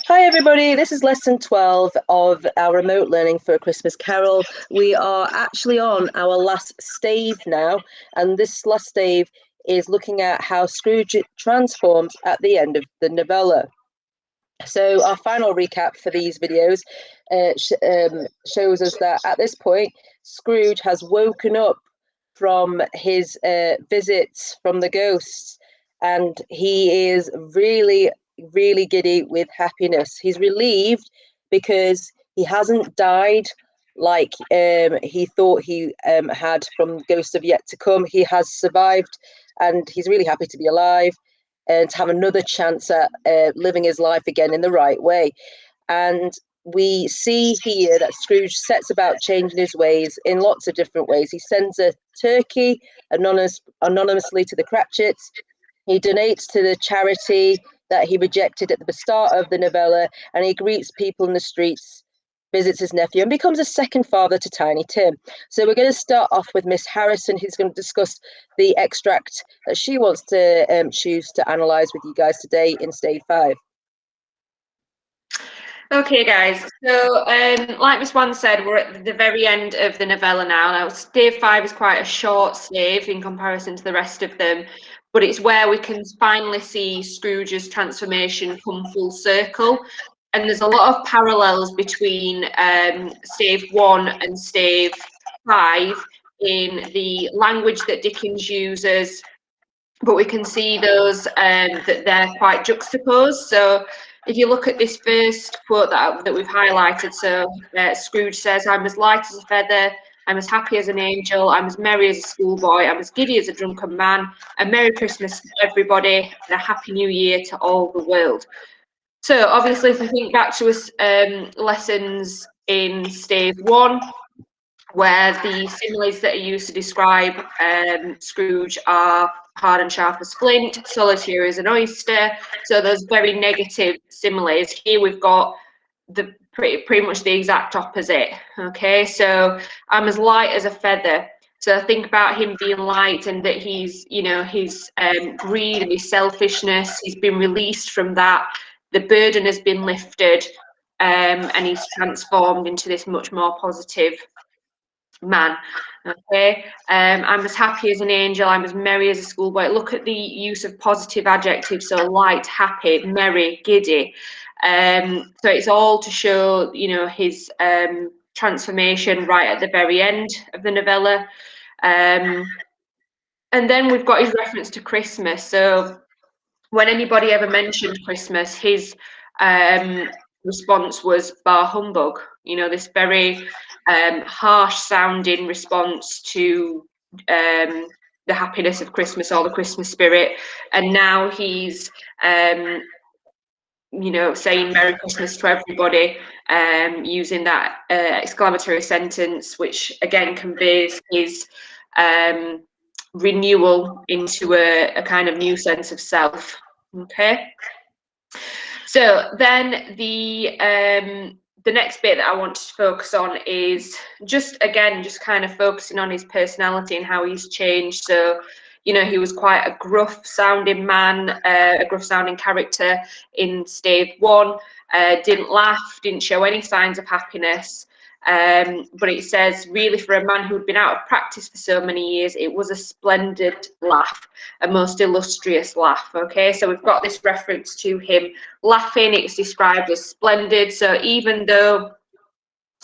Hi everybody, this is lesson 12 of our remote learning for A Christmas Carol. We are actually on our last stave now, and this last stave is looking at how Scrooge transforms at the end of the novella. So our final recap for these videos shows us that at this point, Scrooge has woken up from his visits from the ghosts, and he is really giddy with happiness. He's relieved because he hasn't died like he thought he had from Ghosts of Yet to Come. He has survived, and he's really happy to be alive and to have another chance at living his life again in the right way. And we see here that Scrooge sets about changing his ways in lots of different ways. He sends a turkey anonymously to the Cratchits. He donates to the charity that he rejected at the start of the novella, and he greets people in the streets, visits his nephew, and becomes a second father to Tiny Tim. So we're going to start off with Miss Harrison, who's going to discuss the extract that she wants to choose to analyse with you guys today in Stave 5. Okay, guys, so like Miss Wan said, we're at the very end of the novella now. Now, Stave 5 is quite a short stave in comparison to the rest of them, but it's where we can finally see Scrooge's transformation come full circle. And there's a lot of parallels between Stave 1 and Stave 5 in the language that Dickens uses, but we can see those that they're quite juxtaposed. So if you look at this first quote that we've highlighted, so Scrooge says, "I'm as light as a feather, I'm as happy as an angel, I'm as merry as a schoolboy, I'm as giddy as a drunken man. A Merry Christmas to everybody, and a Happy New Year to all the world." So obviously, if we think back to us lessons in Stave 1, where the similes that are used to describe Scrooge are hard and sharp as flint, solitary as an oyster. So those very negative similes. Here we've got the pretty much the exact opposite. Okay, so I'm as light as a feather. So think about him being light, and that he's, his greed and his selfishness, he's been released from that. The burden has been lifted, and he's transformed into this much more positive man. Okay, I'm as happy as an angel, I'm as merry as a schoolboy. Look at the use of positive adjectives, so light, happy, merry, giddy. So it's all to show, his transformation right at the very end of the novella. And then we've got his reference to Christmas. So when anybody ever mentioned Christmas, his response was "Bah humbug." This very harsh sounding response to the happiness of Christmas or the Christmas spirit. And now he's saying Merry Christmas to everybody, using that exclamatory sentence, which again conveys his renewal into a kind of new sense of self. Okay, so then the next bit that I want to focus on is just kind of focusing on his personality and how he's changed. So he was quite a gruff sounding man, a gruff sounding character in Stave 1, didn't laugh, didn't show any signs of happiness. But it says, really, for a man who'd been out of practice for so many years, it was a splendid laugh, a most illustrious laugh. Okay, so we've got this reference to him laughing. It's described as splendid. So even though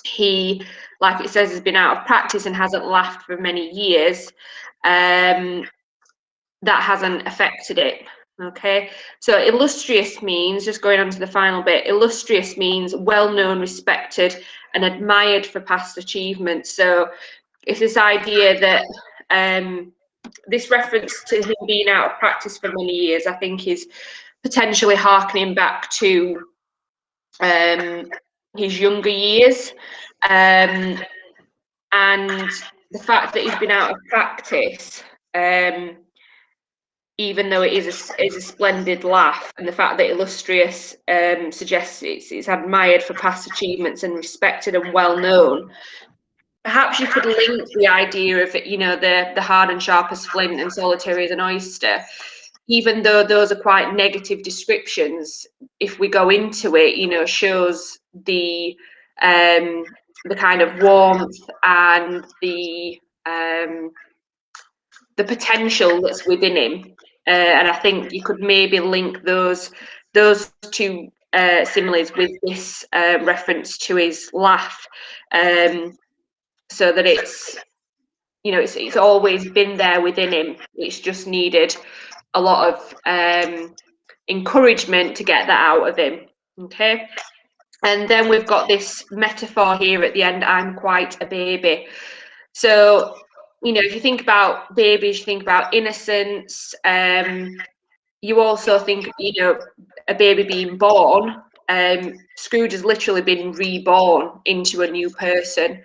he, like it says, has been out of practice and hasn't laughed for many years, that hasn't affected it. Okay, so illustrious means, just going on to the final bit, illustrious means well-known, respected, and admired for past achievements. So it's this idea that this reference to him being out of practice for many years, I think, is potentially harkening back to his younger years, and the fact that he's been out of practice, even though it is a splendid laugh, and the fact that illustrious suggests it's admired for past achievements and respected and well known. Perhaps you could link the idea of the hard and sharp as flint and solitary as an oyster. even though those are quite negative descriptions, if we go into it, you know, shows the kind of warmth and the potential that's within him. And I think you could maybe link those two similes with this reference to his laugh, so that it's, you know, it's always been there within him. It's just needed a lot of encouragement to get that out of him. Okay. And then we've got this metaphor here at the end, I'm quite a baby. So, you know, if you think about babies, you think about innocence. You also think, you know, a baby being born. Scrooge has literally been reborn into a new person.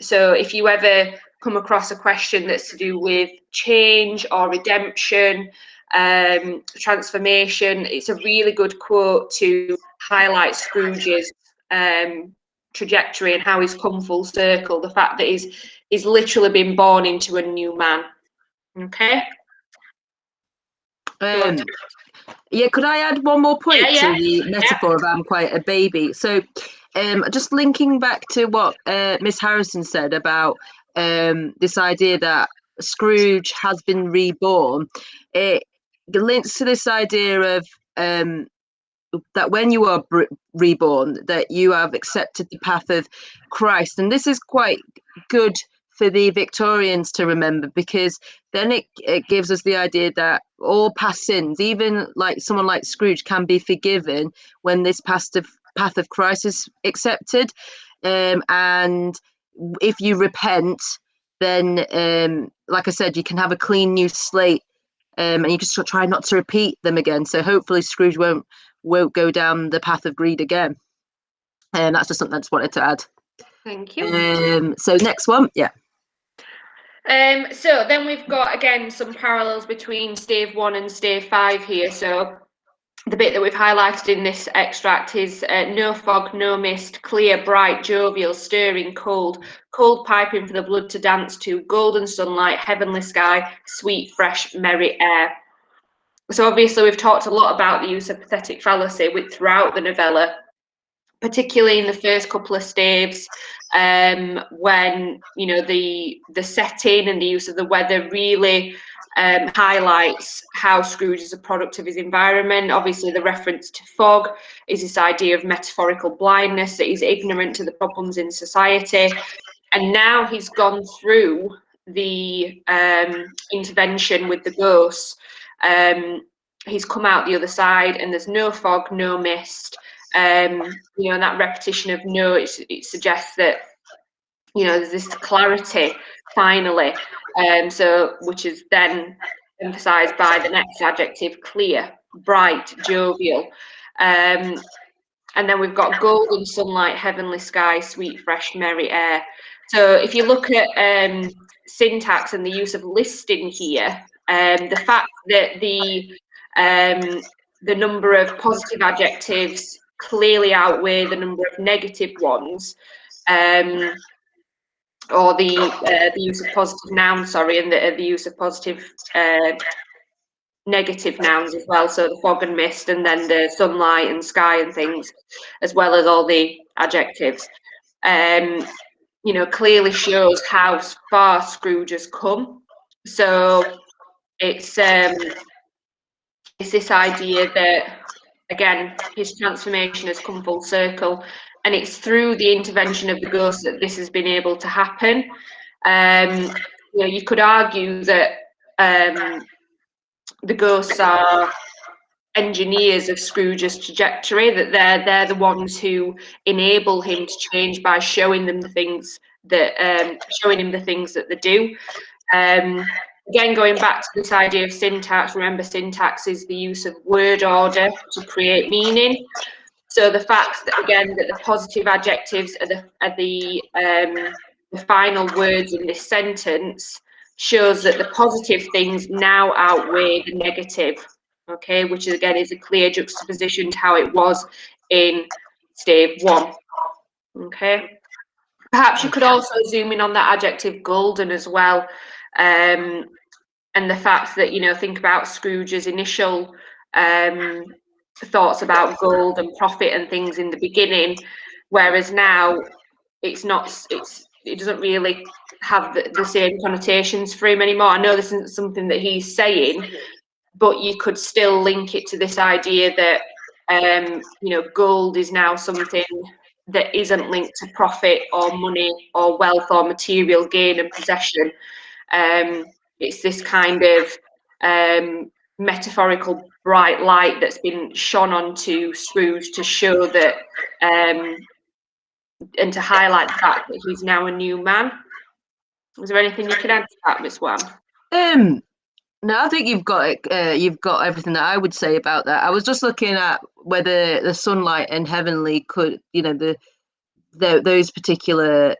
So if you ever come across a question that's to do with change or redemption, transformation, it's a really good quote to highlight Scrooge's trajectory and how he's come full circle. The fact that he's literally been born into a new man. Okay. Yeah, could I add one more point Yeah, to the metaphor of I'm quite a baby? So, just linking back to what Miss Harrison said about this idea that Scrooge has been reborn, it links to this idea of that when you are reborn, that you have accepted the path of Christ, and this is quite good for the Victorians to remember, because then it gives us the idea that all past sins, even like someone like Scrooge, can be forgiven when this path of Christ is accepted, and if you repent, then like I said, you can have a clean new slate, and you just try not to repeat them again. So hopefully Scrooge won't go down the path of greed again. And that's just something I just wanted to add. Thank you. So next one, yeah. So then we've got, again, some parallels between stave 1 and stave 5 here. So the bit that we've highlighted in this extract is no fog, no mist, clear, bright, jovial, stirring, cold, cold piping for the blood to dance to, golden sunlight, heavenly sky, sweet, fresh, merry air. So obviously we've talked a lot about the use of pathetic fallacy throughout the novella, particularly in the first couple of staves, when, you know, the setting and the use of the weather really highlights how Scrooge is a product of his environment. Obviously, the reference to fog is this idea of metaphorical blindness, that he's ignorant to the problems in society. And now he's gone through the intervention with the ghosts. He's come out the other side, and there's no fog, no mist. You know, and that repetition of no, it suggests that, you know, there's this clarity finally. So which is then emphasized by the next adjective, clear, bright, jovial. And then we've got golden sunlight, heavenly sky, sweet, fresh, merry air. So if you look at syntax and the use of listing here, the fact that the number of positive adjectives clearly outweigh the number of negative ones, or the use of positive nouns, sorry, and the use of positive negative nouns as well, so the fog and mist, and then the sunlight and sky and things, as well as all the adjectives, you know, clearly shows how far Scrooge has come. So it's this idea that, again, his transformation has come full circle, and it's through the intervention of the ghost that this has been able to happen. You know, you could argue that the ghosts are engineers of Scrooge's trajectory, that they're the ones who enable him to change by showing him the things that they do. Again, going back to this idea of syntax, remember, syntax is the use of word order to create meaning. So the fact that, again, that the positive adjectives are the final words in this sentence shows that the positive things now outweigh the negative. Okay, which again is a clear juxtaposition to how it was in stave 1. Okay, perhaps you could also zoom in on that adjective golden as well. the fact that, you know, think about Scrooge's initial thoughts about gold and profit and things in the beginning, whereas now it doesn't really have the same connotations for him anymore. I know this isn't something that he's saying, but you could still link it to this idea that you know, gold is now something that isn't linked to profit or money or wealth or material gain and possession. It's this kind of metaphorical bright light that's been shone onto Scrooge to show that and to highlight the fact that he's now a new man. Is there anything you can add to that, Miss Wan? No, I think you've got it. You've got everything that I would say about that. I was just looking at whether the sunlight and heavenly could, you know, those particular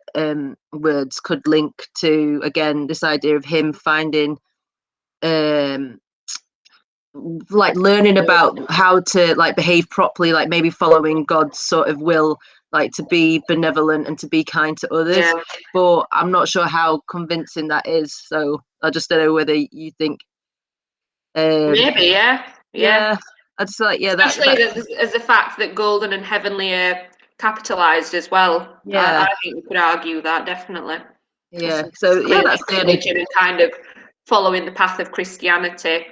words could link to, again, this idea of him finding like learning about how to like behave properly, like maybe following God's sort of will, like to be benevolent and to be kind to others. Yeah. But I'm not sure how convincing that is. So I just don't know whether you think Maybe, yeah. I just like, yeah, especially as the fact that golden and heavenly are capitalized as well. Yeah. I think we could argue that definitely. Yeah. So yeah, that's the only religion and kind of following the path of Christianity,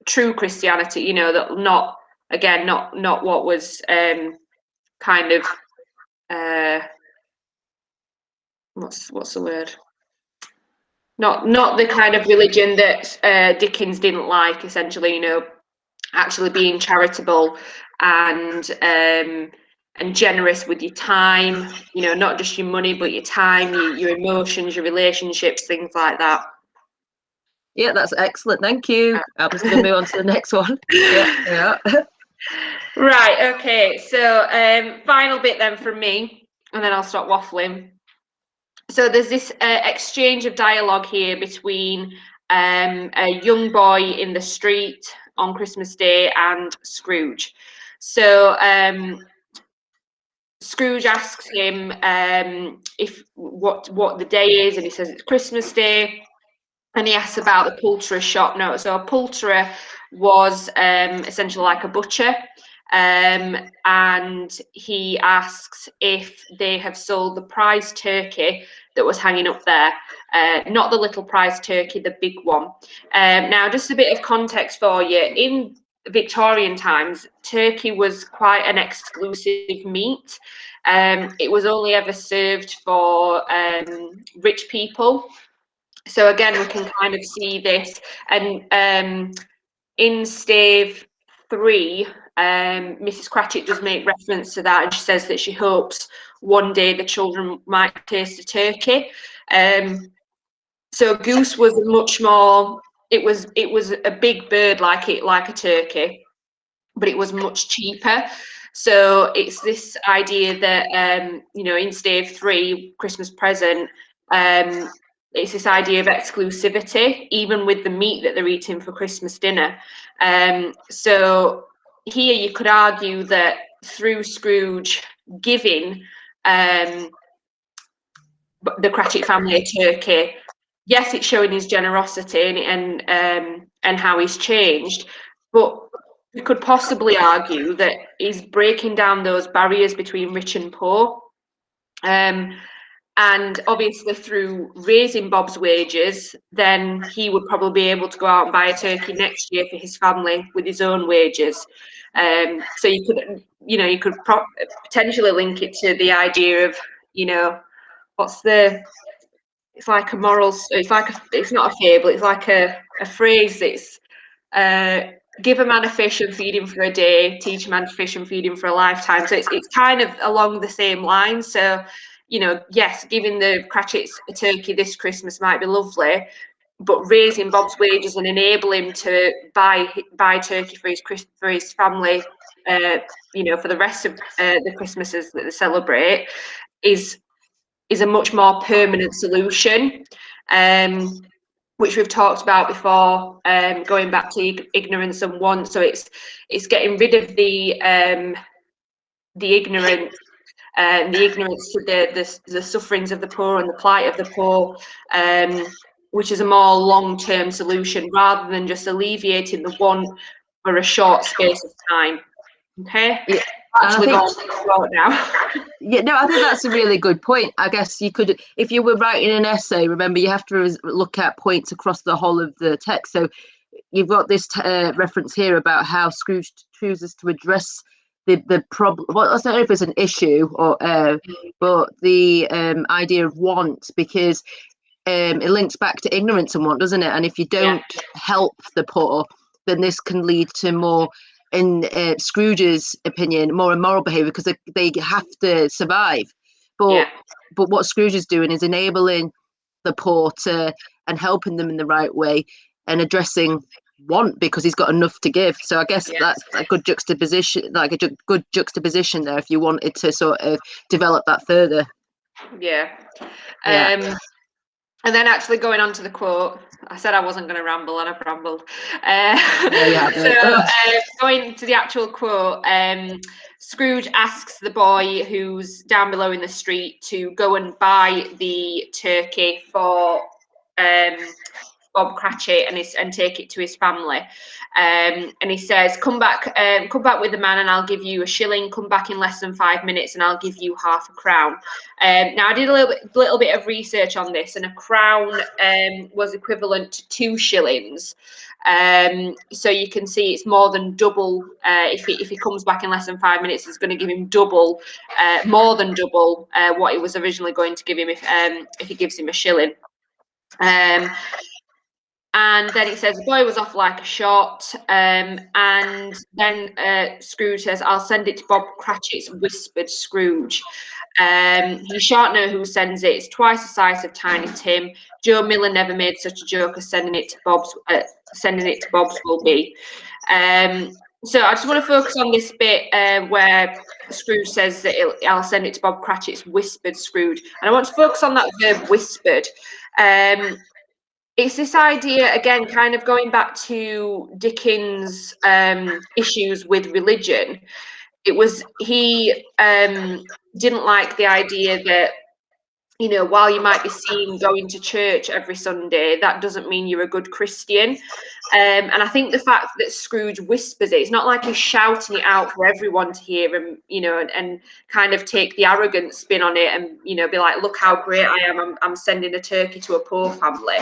true Christianity. You know, that not what was kind of what's the word? Not the kind of religion that Dickens didn't like. Essentially, you know, actually being charitable and generous with your time, you know, not just your money but your time, your emotions, your relationships, things like that. Yeah, that's excellent, thank you. I'm just gonna move on to the next one. Yeah. Right, okay, so final bit then from me, and then I'll stop waffling. So there's this exchange of dialogue here between a young boy in the street on Christmas Day and Scrooge. So Scrooge asks him if what the day is, and he says it's Christmas Day. And he asks about the poulterer's shop. No, so a poulterer was essentially like a butcher. And he asks if they have sold the prize turkey that was hanging up there. Not the little prize turkey, the big one. Now, just a bit of context for you. In Victorian times, turkey was quite an exclusive meat. It was only ever served for rich people. So again, we can kind of see this, and in stave 3, Mrs. Cratchit does make reference to that, and she says that she hopes one day the children might taste a turkey. So goose was much more. It was a big bird like a turkey, but it was much cheaper. So it's this idea that you know, in stave 3, Christmas present. It's this idea of exclusivity, even with the meat that they're eating for Christmas dinner. So here you could argue that through Scrooge giving the Cratchit family a turkey, yes, it's showing his generosity and how he's changed, but we could possibly argue that he's breaking down those barriers between rich and poor. And obviously through raising Bob's wages, then he would probably be able to go out and buy a turkey next year for his family with his own wages. So you could potentially link it to the idea of, you know, it's like a moral, it's not a fable, it's like a phrase that's give a man a fish and feed him for a day, teach a man to fish and feed him for a lifetime. So it's kind of along the same lines. So, you know, yes, giving the Cratchits a turkey this Christmas might be lovely, but raising Bob's wages and enable him to buy turkey for his family, you know, for the rest of the Christmases that they celebrate, is a much more permanent solution. Which we've talked about before, going back to ignorance and want. So it's getting rid of the ignorance, the ignorance to the sufferings of the poor and the plight of the poor, which is a more long-term solution rather than just alleviating the want for a short space of time. Okay, Yeah. actually going to quote now. Yeah, no, I think that's a really good point. I guess you could, if you were writing an essay, remember you have to look at points across the whole of the text. So you've got this reference here about how Scrooge chooses to address the problem. Well, I don't know if it's an issue or, but the idea of want, because it links back to ignorance and want, doesn't it? And if you don't help the poor, then this can lead to more, in Scrooge's opinion, more immoral behaviour, because they have to survive. But what Scrooge is doing is enabling the poor to, and helping them in the right way, and addressing want because he's got enough to give. So I guess that's a good juxtaposition, like a good juxtaposition there, if you wanted to sort of develop that further. And then actually going on to the quote, I said I wasn't going to ramble and I've rambled. No, you haven't. Going to the actual quote, Scrooge asks the boy who's down below in the street to go and buy the turkey for Bob Cratchit and take it to his family. And he says, come back with the man and I'll give you a shilling. Come back in less than 5 minutes and I'll give you half a crown. Now, I did a little bit of research on this, and a crown was equivalent to 2 shillings. So you can see it's more than double. If he comes back in less than 5 minutes, it's going to give him double, more than double what he was originally going to give him if he gives him a shilling. And then it says the boy was off like a shot. And then Scrooge says, I'll send it to Bob Cratchit's, whispered Scrooge. He shan't know who sends it. It's twice the size of Tiny Tim. Joe Miller never made such a joke as sending it to Bob's will be. So I just want to focus on this bit where Scrooge says that I'll send it to Bob Cratchit's, whispered Scrooge. And I want to focus on that verb whispered. It's this idea, again, kind of going back to Dickens' issues with religion. It was, he didn't like the idea that, you know, while you might be seen going to church every Sunday, that doesn't mean you're a good Christian. And I think the fact that Scrooge whispers it, it's not like he's shouting it out for everyone to hear, and, you know, and kind of take the arrogant spin on it and, you know, be like, look how great I am. I'm sending a turkey to a poor family.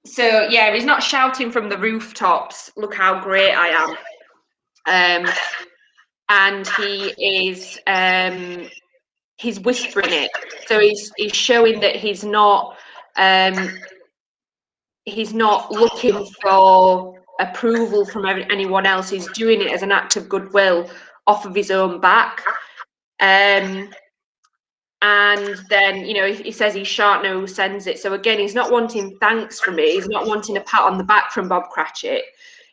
So yeah, he's not shouting from the rooftops, look how great I am. And he is he's whispering it. So he's showing that he's not looking for approval from anyone else. He's doing it as an act of goodwill off of his own back. And then, you know, he says he shan't know who sends it. So again, he's not wanting thanks from me. He's not wanting a pat on the back from Bob Cratchit.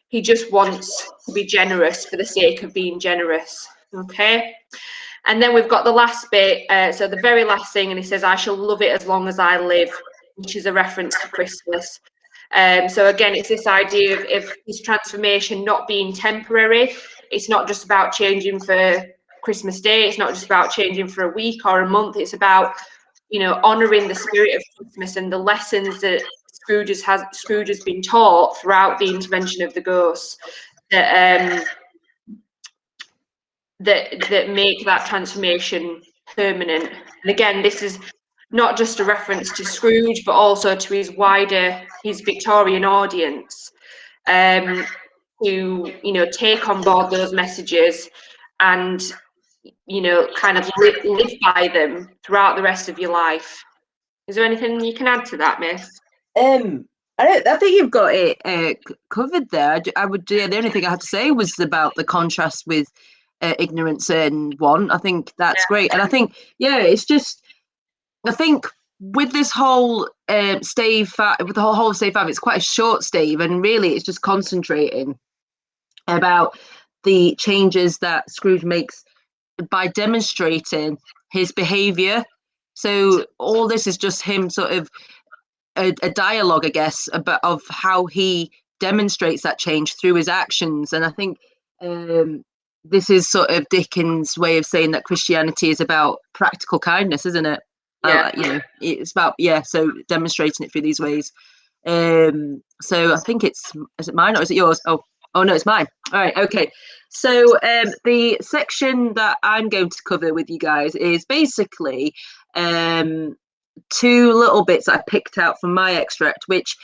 He just wants to be generous for the sake of being generous. Okay. And then we've got the last bit. So the very last thing, and he says, I shall love it as long as I live, which is a reference to Christmas. So again, it's this idea of his transformation not being temporary. It's not just about changing for Christmas Day. It's not just about changing for a week or a month. It's about, you know, honouring the spirit of Christmas and the lessons that Scrooge has been taught throughout the intervention of the ghosts that make that transformation permanent. And again, this is not just a reference to Scrooge, but also to his Victorian audience, to, you know, take on board those messages and, you know, kind of live by them throughout the rest of your life. Is there anything you can add to that, Miss? I think you've got it covered there. I would. The only thing I had to say was about the contrast with ignorance and want. I think that's great, and I think it's just. I think with this whole stave, with the whole stave five, it's quite a short stave, and really it's just concentrating about the changes that Scrooge makes by demonstrating his behaviour. So all this is just him sort of a dialogue, I guess, of how he demonstrates that change through his actions. And I think this is sort of Dickens' way of saying that Christianity is about practical kindness, isn't it? Yeah. It's about so demonstrating it through these ways. So I think is it mine or is it yours? Oh no, it's mine. All right, okay. So the section that I'm going to cover with you guys is basically two little bits I picked out from my extract, which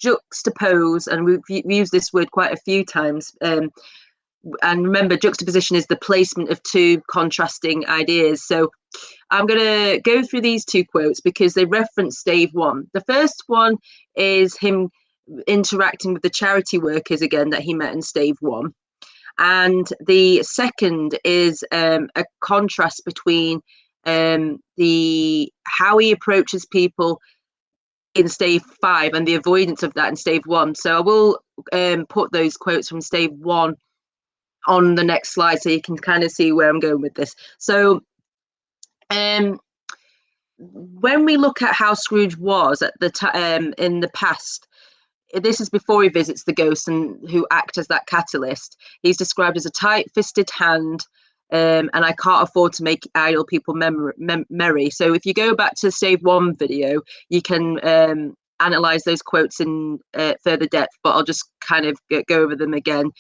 juxtapose, and we've used this word quite a few times. And remember, juxtaposition is the placement of two contrasting ideas. So I'm going to go through these two quotes because they reference stave one. The first one is him interacting with the charity workers again that he met in stave one. And the second is a contrast between the how he approaches people in stave 5 and the avoidance of that in stave 1. So I will put those quotes from stave 1 on the next slide so you can kind of see where I'm going with this. So when we look at how Scrooge was at the time in the past, this is before he visits the ghosts and who act as that catalyst. He's described as a tight-fisted hand, and I can't afford to make idle people merry. So if you go back to the stave 1 video, you can analyze those quotes in further depth, but I'll just kind of go over them again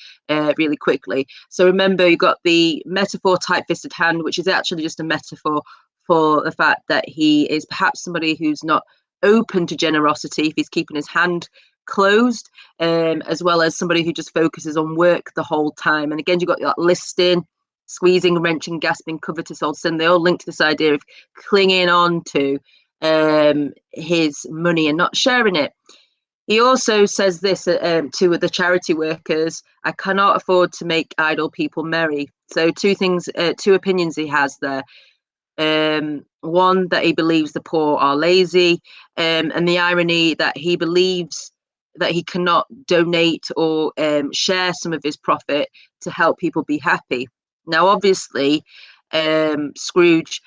really quickly. So remember, you've got the metaphor tight-fisted hand, which is actually just a metaphor for the fact that he is perhaps somebody who's not open to generosity if he's keeping his hand closed, as well as somebody who just focuses on work the whole time. And again, you've got that listing, squeezing, wrenching, gasping, covetous old sin. They all link to this idea of clinging on to his money and not sharing it. He also says this to the charity workers: I cannot afford to make idle people merry. So two opinions he has there. One, that he believes the poor are lazy, and the irony that he believes that he cannot donate or share some of his profit to help people be happy. Now, obviously, Scrooge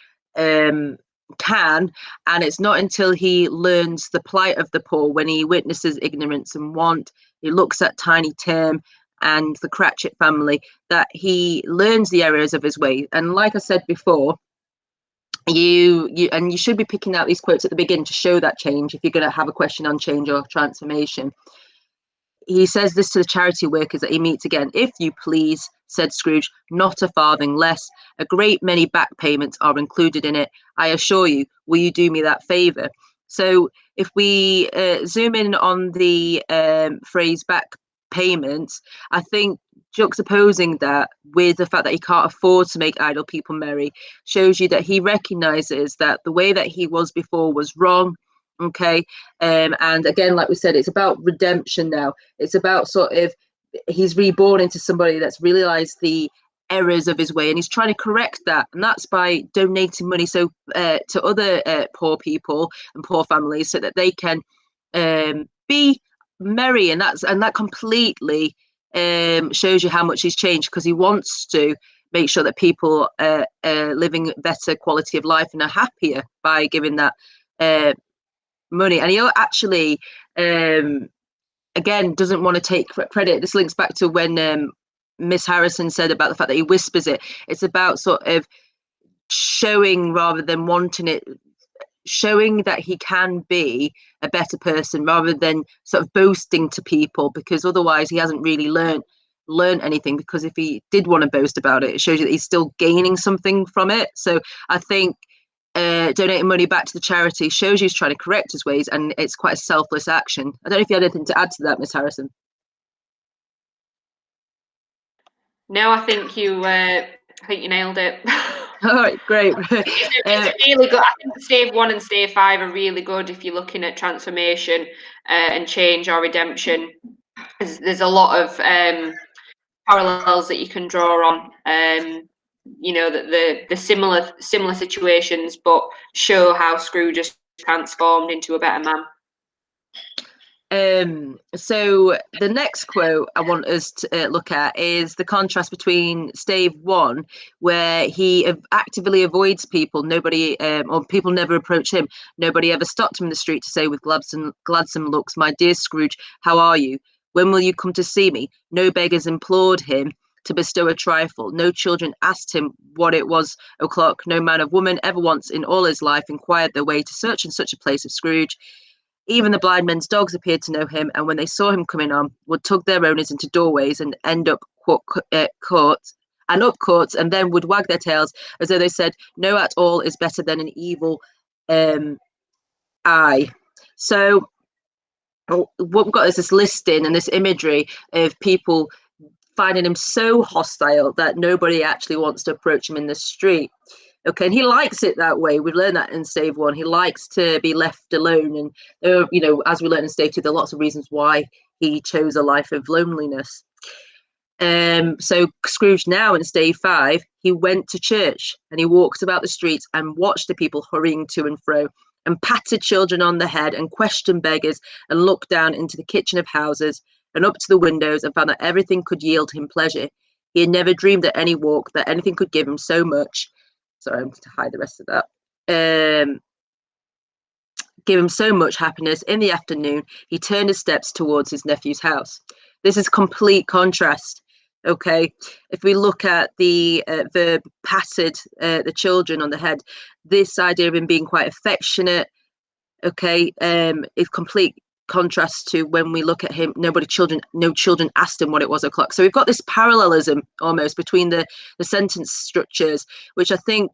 can, and it's not until he learns the plight of the poor, when he witnesses ignorance and want, he looks at Tiny Tim and the Cratchit family, that he learns the errors of his way. And like I said before, you should be picking out these quotes at the beginning to show that change if you're going to have a question on change or transformation. He says this to the charity workers that he meets again. If you please, said Scrooge, not a farthing less. A great many back payments are included in it. I assure you, will you do me that favour? So if we zoom in on the phrase back payments, I think juxtaposing that with the fact that he can't afford to make idle people merry shows you that he recognises that the way that he was before was wrong. Okay, and again, like we said, it's about redemption now. It's about sort of he's reborn into somebody that's realised the errors of his way, and he's trying to correct that, and that's by donating money to other poor people and poor families so that they can be merry, and that completely shows you how much he's changed, because he wants to make sure that people are living better quality of life and are happier by giving that money. And he actually again doesn't want to take credit. This links back to when Miss Harrison said about the fact that he whispers it. It's about sort of showing rather than wanting it, showing that he can be a better person rather than sort of boasting to people, because otherwise he hasn't really learned anything. Because if he did want to boast about it, it shows you that he's still gaining something from it. So I think donating money back to the charity shows you he's trying to correct his ways, and it's quite a selfless action. I don't know if you had anything to add to that, Miss Harrison. No, I think you nailed it. All right, great. It's really good. I think stave 1 and stave 5 are really good if you're looking at transformation and change or redemption. There's a lot of parallels that you can draw on. The similar situations, but show how Scrooge just transformed into a better man. So the next quote I want us to look at is the contrast between stave 1, where he actively avoids people. Nobody, or people never approach him. Nobody ever stopped him in the street to say with gladsome looks, "My dear Scrooge, how are you? When will you come to see me?" No beggars implored him. to bestow a trifle. No children asked him what it was o'clock. No man or woman ever once in all his life inquired their way to such and such a place of Scrooge. Even the blind men's dogs appeared to know him, and when they saw him coming on, would tug their owners into doorways and end up courts, and then would wag their tails as though they said, "No at all is better than an evil eye." So what we've got is this listing and this imagery of people finding him so hostile that nobody actually wants to approach him in the street. Okay, and he likes it that way. We've learned that in stave 1. He likes to be left alone, and as we learned in stave 2, there are lots of reasons why he chose a life of loneliness. So Scrooge now in stave 5, he went to church and he walked about the streets and watched the people hurrying to and fro, and patted children on the head and questioned beggars, and looked down into the kitchen of houses and up to the windows and found that everything could yield him pleasure. He had never dreamed at any walk that anything could give him so much. Sorry, I'm going to hide the rest of that. Give him so much happiness. In the afternoon, he turned his steps towards his nephew's house. This is complete contrast. Okay, if we look at the verb patted the children on the head, this idea of him being quite affectionate, okay, is complete contrast to when we look at him. No children asked him what it was o'clock. So we've got this parallelism almost between the sentence structures, which I think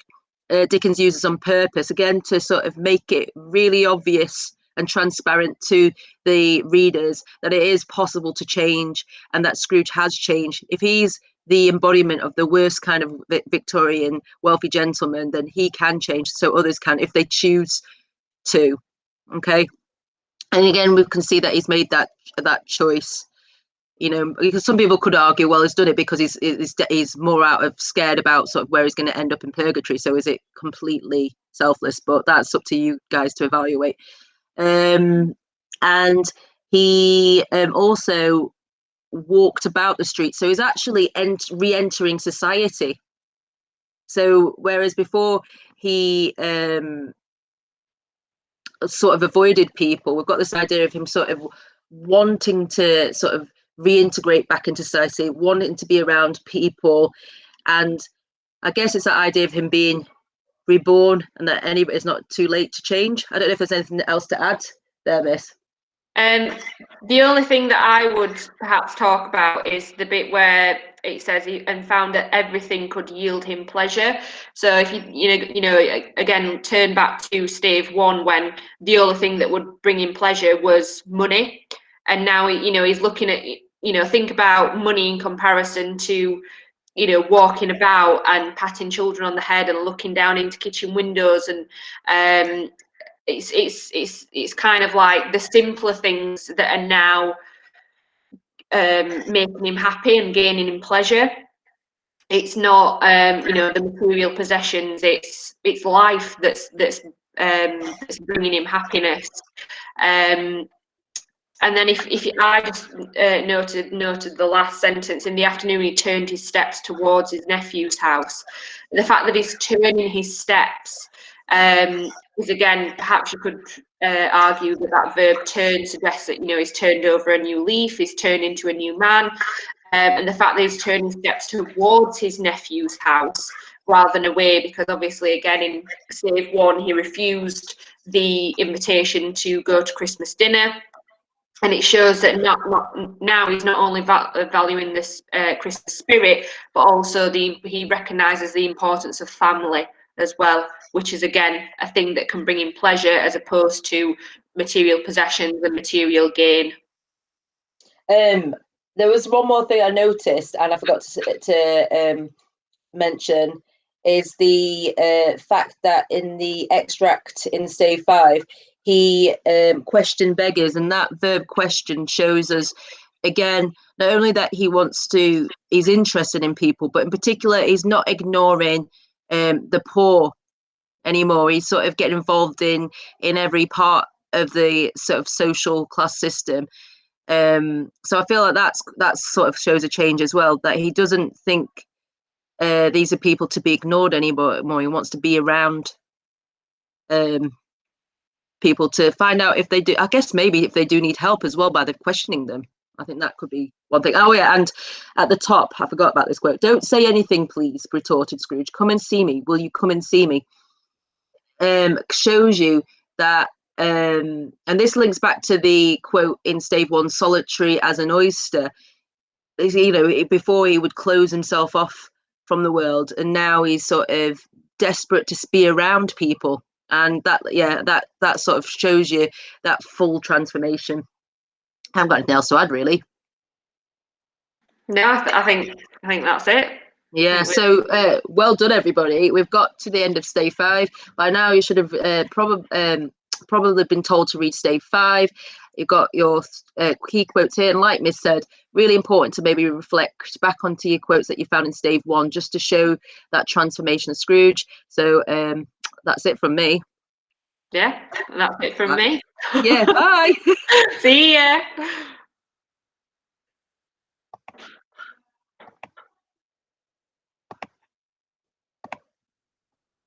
Dickens uses on purpose, again, to sort of make it really obvious and transparent to the readers that it is possible to change, and that Scrooge has changed. If he's the embodiment of the worst kind of Victorian wealthy gentleman, then he can change, so others can if they choose to. Okay, and again, we can see that he's made that choice. Because some people could argue, well, he's done it because he's more out of scared about sort of where he's going to end up in purgatory. So is it completely selfless? But that's up to you guys to evaluate. And he also walked about the street, so he's actually re-entering society. So whereas before he sort of avoided people, we've got this idea of him sort of wanting to sort of reintegrate back into society, wanting to be around people. And I guess it's that idea of him being reborn, and that it's not too late to change. I don't know if there's anything else to add there, Miss. The only thing that I would perhaps talk about is the bit where it says and found that everything could yield him pleasure. So if you again turn back to stave 1, when the only thing that would bring him pleasure was money, and now he's looking at think about money in comparison to walking about and patting children on the head and looking down into kitchen windows, and it's kind of like the simpler things that are now making him happy and gaining him pleasure. It's not the material possessions. It's life that's bringing him happiness. And then if I just noted the last sentence, in the afternoon he turned his steps towards his nephew's house. The fact that he's turning his steps is, again, perhaps you could argue that verb turn suggests that he's turned over a new leaf, he's turned into a new man, and the fact that he's turning steps towards his nephew's house rather than away, because obviously, again, in stave 1 he refused the invitation to go to Christmas dinner. And it shows that now he's not only valuing this Christmas spirit, but also he recognises the importance of family as well, which is, again, a thing that can bring him pleasure as opposed to material possessions and material gain. There was one more thing I noticed, and I forgot to mention, is the fact that in the extract in stave 5, he questioned beggars, and that verb question shows us, again, not only that he's interested in people, but in particular, he's not ignoring the poor anymore. He's sort of getting involved in every part of the sort of social class system. So I feel like that's sort of shows a change as well, that he doesn't think these are people to be ignored anymore. He wants to be around people to find out if they do. I guess maybe if they do need help as well, by the questioning them. I think that could be one thing. Oh yeah, and at the top, I forgot about this quote. "Don't say anything, please," retorted Scrooge. "Come and see me. Will you come and see me?" Shows you that, and this links back to the quote in stave one, "Solitary as an oyster." You know, before he would close himself off from the world, and now he's sort of desperate to be around people, and that sort of shows you that full transformation. I haven't got anything else to add, really. No, I think that's it. Yeah, so well done, everybody. We've got to the end of stave 5. By now, you should have probably been told to read stave 5. You've got your key quotes here, and like Miss said, really important to maybe reflect back onto your quotes that you found in stave 1, just to show that transformation of Scrooge. So that's it from me. Yeah, that's it from me. Yeah, bye. See ya.